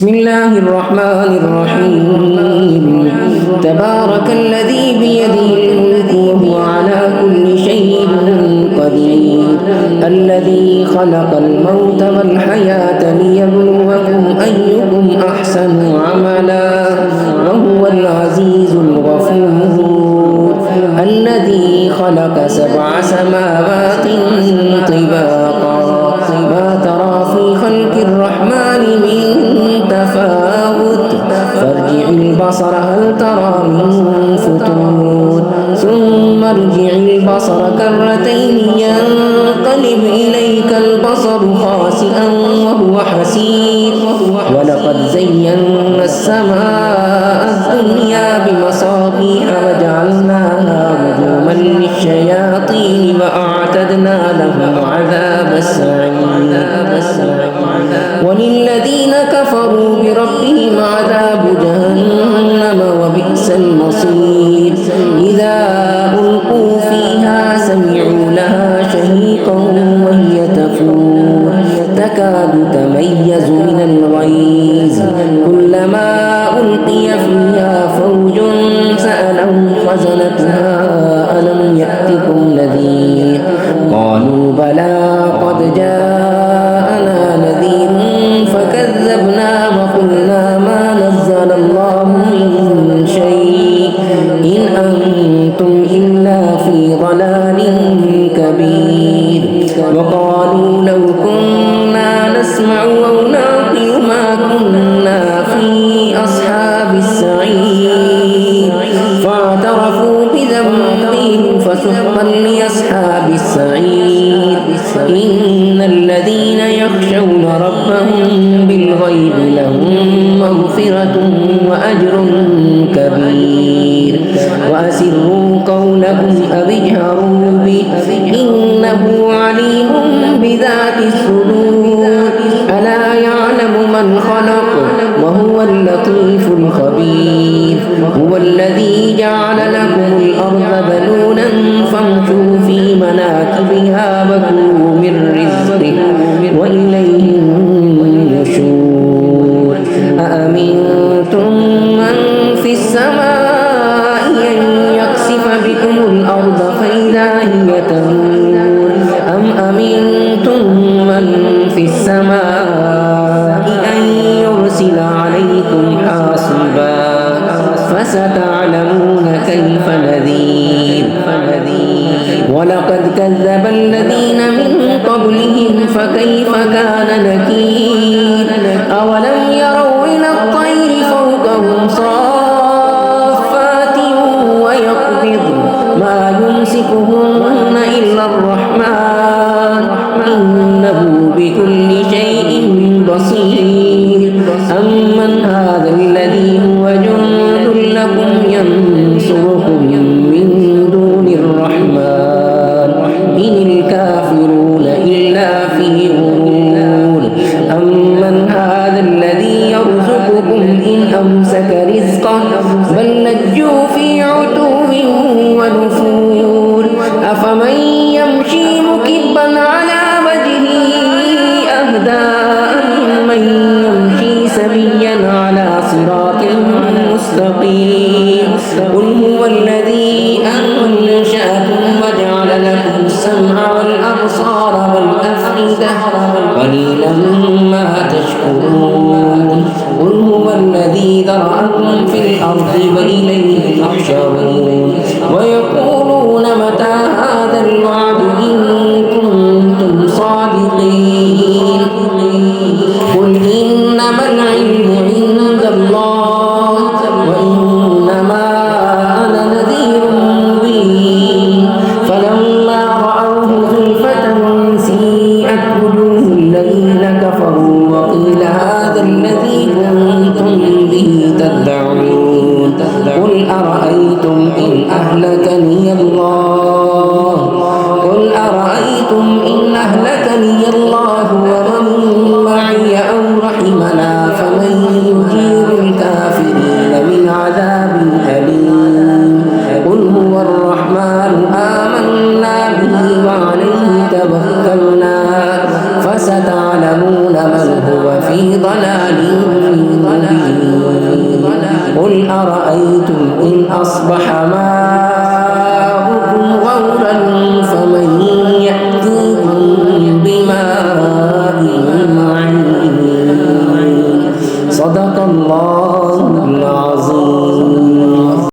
بسم الله الرحمن الرحيم. تبارك الذي بيده الملك وهو على كل شيء قدير. الذي خلق الموت والحياة ليبلوكم أيكم أحسن عملا وهو العزيز الغفور. الذي خلق 7 سماوات طباقا ما ترى في خلق الرحمن من تفاوت فارجع البصر هل ترى من فتور ثم ارجع البصر كرتين ينقلب إليك البصر خاسئا وهو حسير. ولقد زينا السماء الدنيا بمصابيح وجعلناها رجوما للشياطين وأعتدنا لهم عذاب السعير. وللذين كفروا بربهم عذاب جهنم وبئس المصير. إذا ألقوا فيها سمعوا لها شهيقا وهي تفور تكاد تميز من الغيظ كلما ألقي فيها فوج سألهم خزنتها ألم يأتكم نذير قالوا بلى قد جاءنا نذير فكذبنا وقلنا ما نزل الله من شيء إن أنتم إلا في ضلال كبير. وقالوا لو كنا نسمع أو نعقل ما كنا في أصحاب السعير فاعترفوا بذنبهم فسحقا لأصحاب السعير. إن الذين يخشون ربهم بالغيب لهم مغفرة وأجر كبير. وأسروا قولكم أو اجهروا به إنه عليم بذات الصدور. ألا يعلم من خلق وهو اللطيف الخبير. هو الذي جعل لكم الأرض ذلولا فامشوا في مناكبها وكلوا من رزقه وإليه النشور. أأمنتم من في السماء أن يخسف بكم الأرض فإذا هي تمور أم أمنتم من في السماء أن يرسل عليكم حاصبا فستعلمون كيف نذير. ولقد كذب الذين من قبلهم فكيف كان نكير. أولم يروا إلى الطير فوقهم صافات ويقبض ما يمسكهن إلا الرحمن إنه بكل شيء بصير. أمن هذا الذي هو جند لكم ينصركم من دون الرحمن إن الكافرون إلا في غرور. أمن هذا الذي يرزقكم إن أمسك رزقه بل لجوا في عتو ونفور. أفمن يمشي مكبا على وجهه أهدى أمن يمشي سويا على صراط مستقيم. قل هو الذي أنشأكم وجعل لكم السمع والأبصار والأفئدة قليلا ما تشكرون. قل هو الذي ذرأكم في الأرض وإليه تحشرون. ويقولون متى هذا الوعد إن كنتم صادقين. قل إنما العلم عند الله وإنما أنا نذير مبين. فلما رأوه زلفة سيئت وجوه الذين كفروا وقيل هذا الذي كنتم به تدعون. قل أرأيتم إن أهلكني الله ومن معي أو رحمنا فمن ما